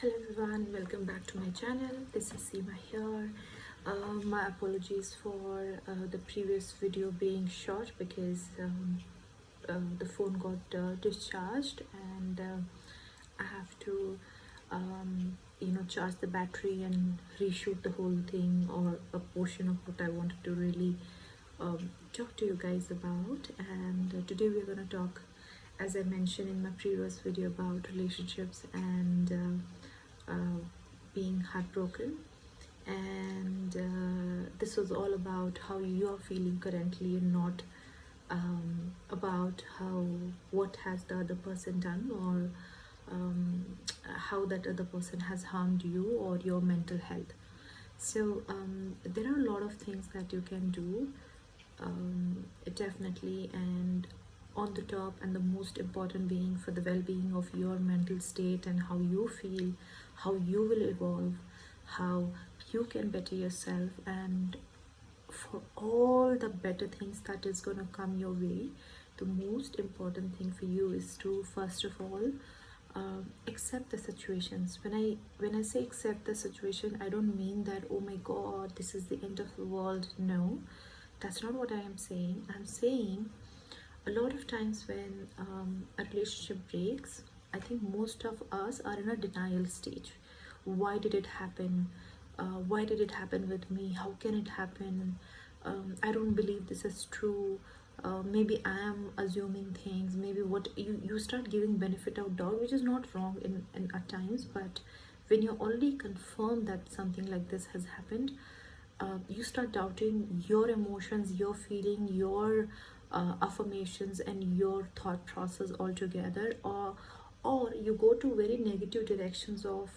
Hello everyone, welcome back to my channel. This is Seema here. My apologies for the previous video being short because the phone got discharged, and I have to charge the battery and reshoot the whole thing, or a portion of what I wanted to really talk to you guys about. And today we're going to talk, as I mentioned in my previous video, about relationships and being heartbroken. And this was all about how you are feeling currently, and not about what has the other person done, or how that other person has harmed you or your mental health. So there are a lot of things that you can do, definitely, and on the top and the most important being for the well-being of your mental state and how you feel, how you will evolve, how you can better yourself, and for all the better things that is going to come your way. The most important thing for you is to first of all accept the situations. When I say accept the situation, I don't mean that, oh my god, this is the end of the world. No, that's not what I am saying. I'm saying a lot of times when a relationship breaks, I think most of us are in a denial stage. Why did it happen? Why did it happen with me? How can it happen? I don't believe this is true. Maybe I am assuming things. Maybe what you start giving benefit of doubt, which is not wrong in at times, but when you're already confirmed that something like this has happened, you start doubting your emotions, your feeling, your affirmations, and your thought process altogether, or you go to very negative directions of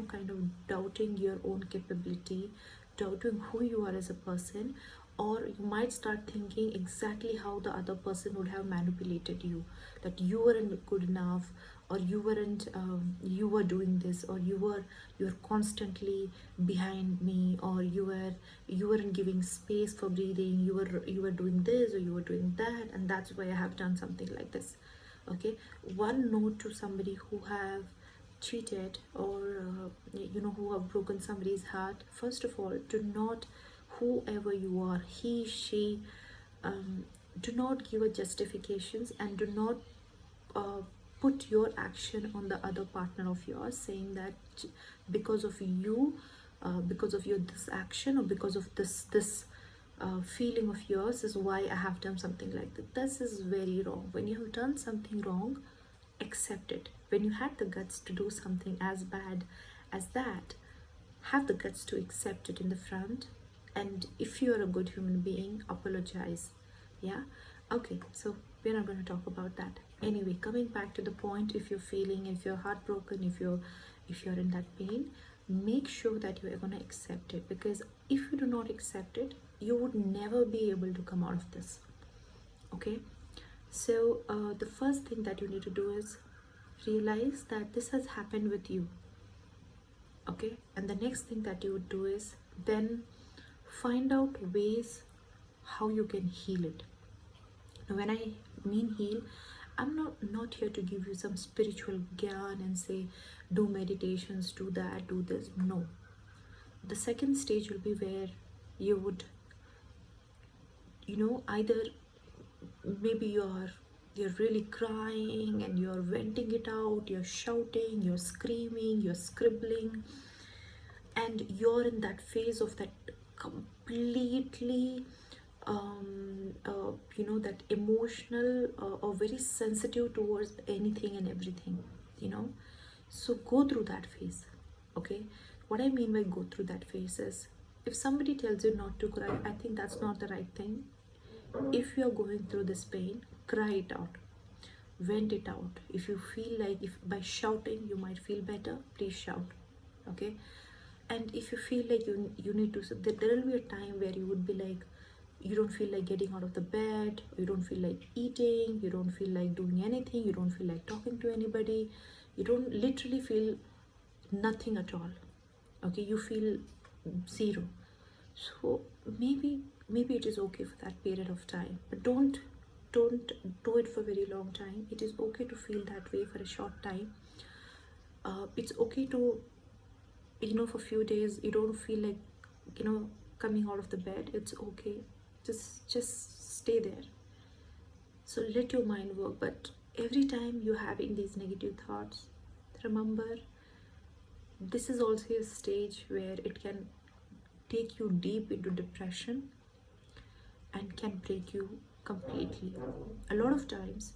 kind of doubting your own capability, doubting who you are as a person, or you might start thinking exactly how the other person would have manipulated you, that you weren't good enough, or you were doing this, or you're constantly behind me, or you weren't giving space for breathing, you were doing this or you were doing that, and that's why I have done something like this. Okay, one note to somebody who have cheated, or who have broken somebody's heart. First of all, do not, whoever you are, he, she, do not give a justifications, and do not uh, put your action on the other partner of yours, saying that because of you, because of your this action, or because of this feeling of yours, is why I have done something like that. This is very wrong. When you have done something wrong, accept it. When you had the guts to do something as bad as that, have the guts to accept it in the front. And if you're a good human being, apologize. Yeah, okay, so we're not going to talk about that. Anyway, coming back to the point, if you're feeling, if you're heartbroken, if you're in that pain, make sure that you are going to accept it, because if you do not accept it, you would never be able to come out of this. Okay, so the first thing that you need to do is realize that this has happened with you. Okay, and the next thing that you would do is then find out ways how you can heal it. Now, when I mean heal, I'm not here to give you some spiritual gyan and say do meditations, do that, do this. No, the second stage will be where you would, either maybe you're really crying and you're venting it out, you're shouting, you're screaming, you're scribbling, and you're in that phase of that completely that emotional, or very sensitive towards anything and everything. So go through that phase. Okay, what I mean by go through that phase is, if somebody tells you not to cry, I think that's not the right thing. If you're going through this pain, cry it out, vent it out. If you feel like, if by shouting you might feel better, please shout. Okay, and if you feel like you need to, there will be a time where you would be like, you don't feel like getting out of the bed, you don't feel like eating, you don't feel like doing anything, you don't feel like talking to anybody, you don't literally feel nothing at all. Okay, you feel zero. So maybe it is okay for that period of time, but don't do it for a very long time. It is okay to feel that way for a short time. It's okay to, for few days you don't feel like, coming out of the bed. It's okay. Just stay there. So let your mind work. But every time you're having these negative thoughts, remember, this is also a stage where it can take you deep into depression and can break you completely. A lot of times,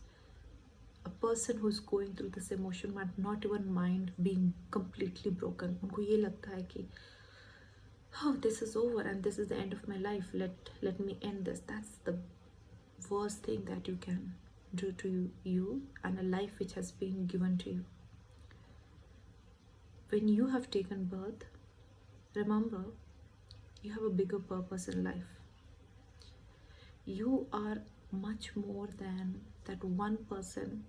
a person who's going through this emotion might not even mind being completely broken. उनको ये लगता है कि oh, this is over and this is the end of my life. Let me end this. That's the worst thing that you can do to you and a life which has been given to you. When you have taken birth, remember, you have a bigger purpose in life. You are much more than that one person,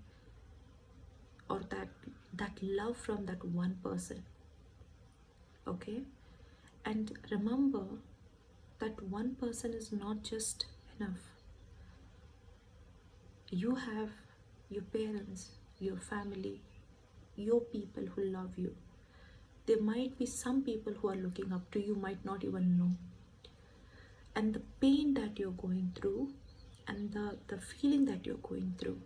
or that love from that one person. Okay? And remember that one person is not just enough. You have your parents, your family, your people who love you. There might be some people who are looking up to you, might not even know. And the pain that you're going through and the feeling that you're going through,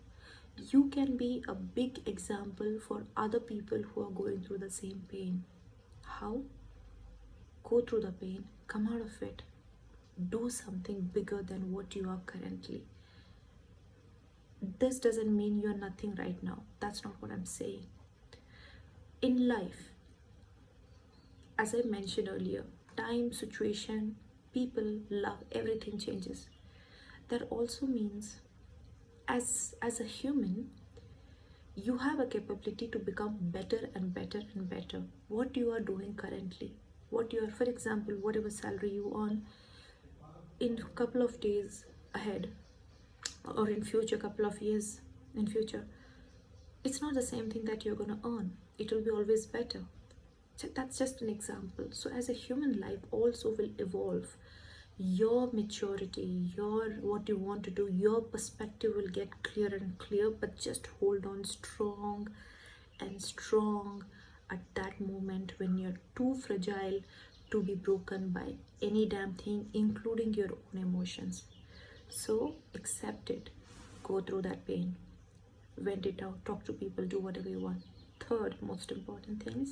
you can be a big example for other people who are going through the same pain. How? Go through the pain, come out of it, do something bigger than what you are currently. This doesn't mean you're nothing right now. That's not what I'm saying. In life, as I mentioned earlier, time, situation, people, love, everything changes. That also means, as a human, you have a capability to become better and better and better. What you are doing currently, for example, whatever salary you earn, in a couple of days ahead, or in future, couple of years in future, it's not the same thing that you're going to earn. It will be always better. So that's just an example. So as a human, life also will evolve. Your maturity, what you want to do, your perspective will get clearer and clear. But just hold on strong and strong at that moment when you're too fragile to be broken by any damn thing, including your own emotions. So accept it, go through that pain, vent it out, talk to people, do whatever you want. Third most important thing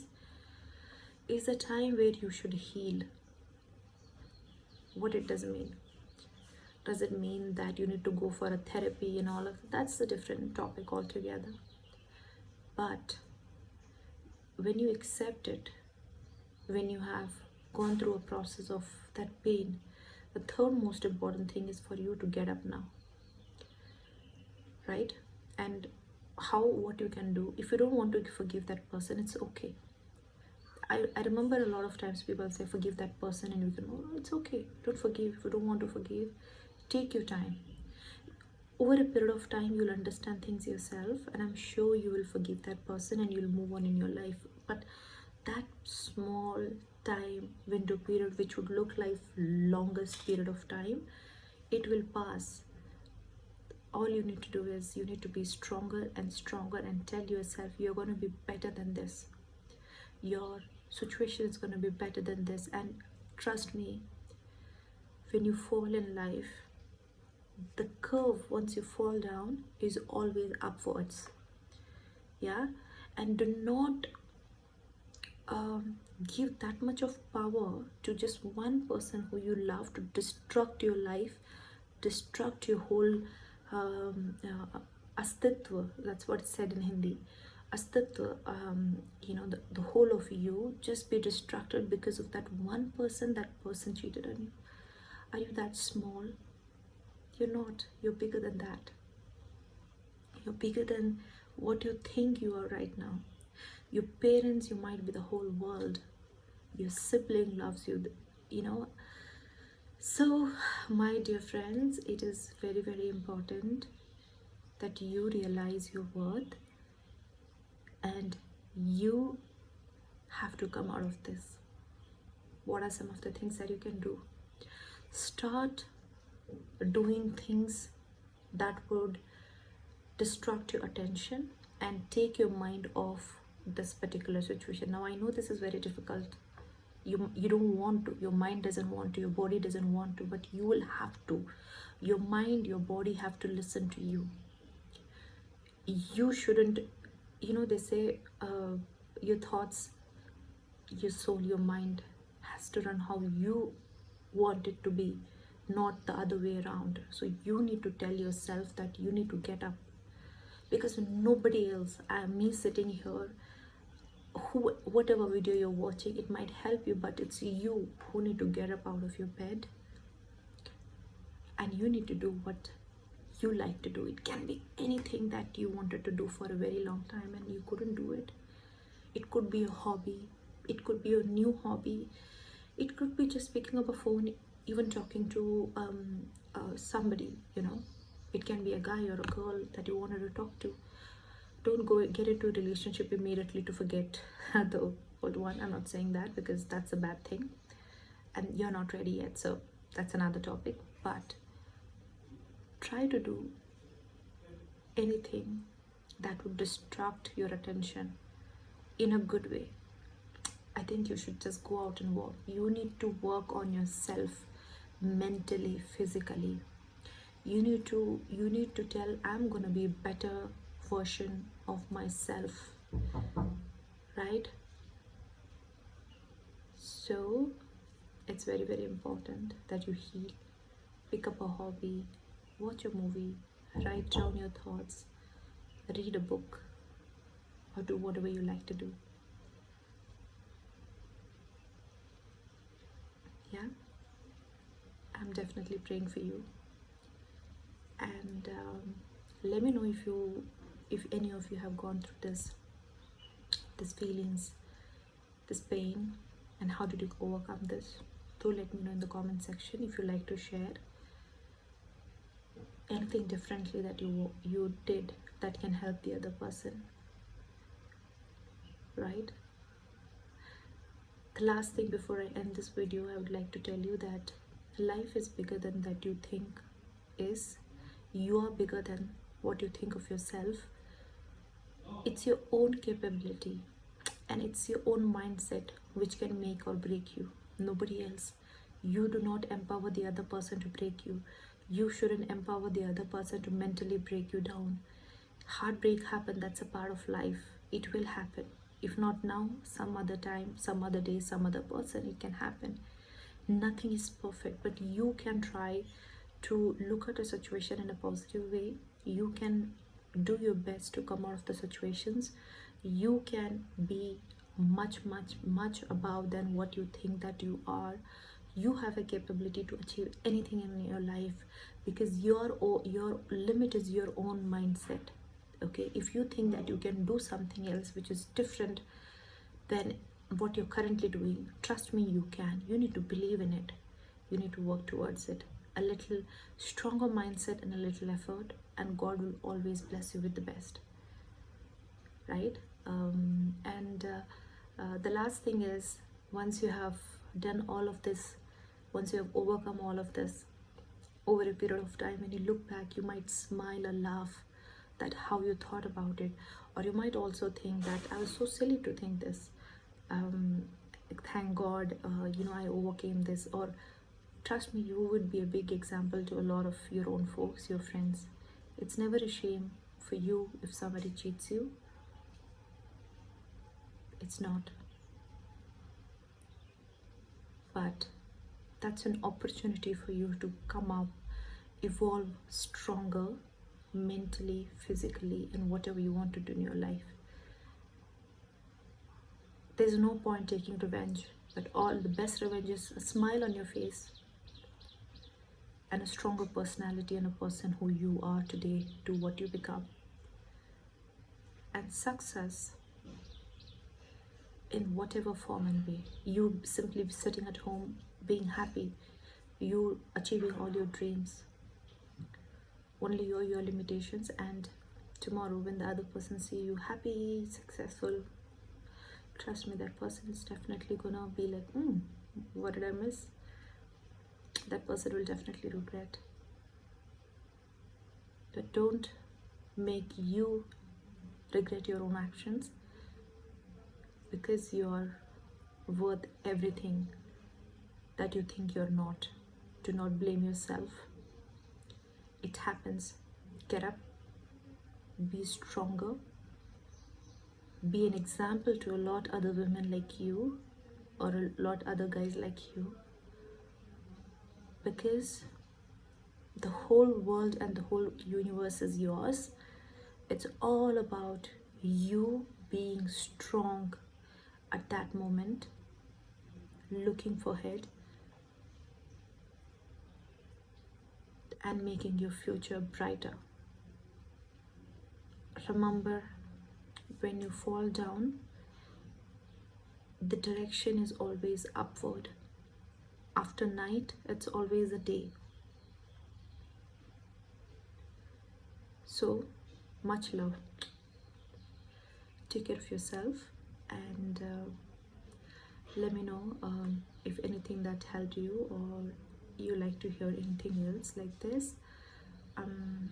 is a time where you should heal. What it does mean? Does it mean that you need to go for a therapy and all of that? That's a different topic altogether. But when you accept it, when you have gone through a process of that pain, the third most important thing is for you to get up now, right? And what you can do, if you don't want to forgive that person, it's okay. I remember a lot of times people say forgive that person, and you can, oh, it's okay, don't forgive. If you don't want to forgive, take your time. Over a period of time, you'll understand things yourself, and I'm sure you will forgive that person and you'll move on in your life. But that small time window period, which would look like longest period of time, it will pass. All you need to do is you need to be stronger and stronger and tell yourself you're going to be better than this. Your situation is going to be better than this. And trust me, when you fall in life, the curve once you fall down is always upwards. Yeah. And do not give that much of power to just one person who you love to destruct your life, destruct your whole astitva. That's what it's said in Hindi. Astitva, the whole of you just be distracted because of that one person. That person cheated on you. Are you that small? You're not. You're bigger than that. You're bigger than what you think you are right now. Your parents, you might be the whole world. Your sibling loves you, So, my dear friends, it is very, very important that you realize your worth, and you have to come out of this. What are some of the things that you can do? Start doing things that would distract your attention and take your mind off this particular situation. Now I know this is very difficult. You don't want to, your mind doesn't want to, your body doesn't want to, but you will have to. Your mind, your body have to listen to you. You shouldn't, they say, your thoughts, your soul, your mind has to run how you want it to be, not the other way around. So you need to tell yourself that you need to get up, because nobody else, me sitting here, whatever video you're watching, it might help you, but it's you who need to get up out of your bed, and you need to do what you like to do. It can be anything that you wanted to do for a very long time and you couldn't do it. It could be a hobby, it could be a new hobby, it could be just picking up a phone, even talking to somebody, it can be a guy or a girl that you wanted to talk to. Don't go get into a relationship immediately to forget the old one. I'm not saying that, because that's a bad thing and you're not ready yet, so that's another topic. But try to do anything that would distract your attention in a good way. I think you should just go out and work. You need to work on yourself mentally, physically. You need to tell, I'm gonna be a better version of myself, right? So it's very, very important that you heal. Pick up a hobby, watch a movie, write down your thoughts, read a book, or do whatever you like to do. Yeah, I'm definitely praying for you, and let me know if any of you have gone through this feelings, this pain, and how did you overcome this. Do let me know in the comment section. If you like to share anything differently that you did that can help the other person, right? The last thing before I end this video, I would like to tell you that life is bigger than that you think is. You are bigger than what you think of yourself. It's your own capability and it's your own mindset which can make or break you, nobody else. You do not empower the other person to break you. You shouldn't empower the other person to mentally break you down. Heartbreak happen, that's a part of life. It will happen. If not now, some other time, some other day, some other person, it can happen. Nothing is perfect, but you can try to look at a situation in a positive way. You can do your best to come out of the situations. You can be much, much, much above than what you think that you are. You have a capability to achieve anything in your life, because your limit is your own mindset. Okay, if you think that you can do something else which is different than what you're currently doing, trust me, you can. You need to believe in it. You need to work towards it. A little stronger mindset and a little effort, and God will always bless you with the best, right? The last thing is, once you have done all of this, once you have overcome all of this over a period of time, when you look back, you might smile or laugh that how you thought about it, or you might also think that I was so silly to think this. Thank God, I overcame this. Or trust me, you would be a big example to a lot of your own folks, your friends. It's never a shame for you if somebody cheats you. It's not. But that's an opportunity for you to come up, evolve stronger mentally, physically, and whatever you want to do in your life. There's no point taking revenge, but all the best revenge is a smile on your face and a stronger personality and a person who you are today to what you become. And success in whatever form and way, you simply sitting at home being happy, you achieving all your dreams, only your limitations, and tomorrow when the other person see you happy, successful, trust me, that person is definitely gonna be like, what did I miss? That person will definitely regret. But don't make you regret your own actions. because you're worth everything that you think you're not. Do not blame yourself. It happens. Get up, be stronger, be an example to a lot other women like you or a lot other guys like you, because the whole world and the whole universe is yours. It's all about you being strong at that moment, looking for it and making your future brighter. Remember, when you fall down, the direction is always upward. After night, it's always a day. So, much love. Take care of yourself, and let me know if anything that helped you or you like to hear anything else like this. And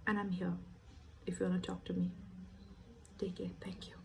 I'm here if you want to talk to me. Take care. Thank you.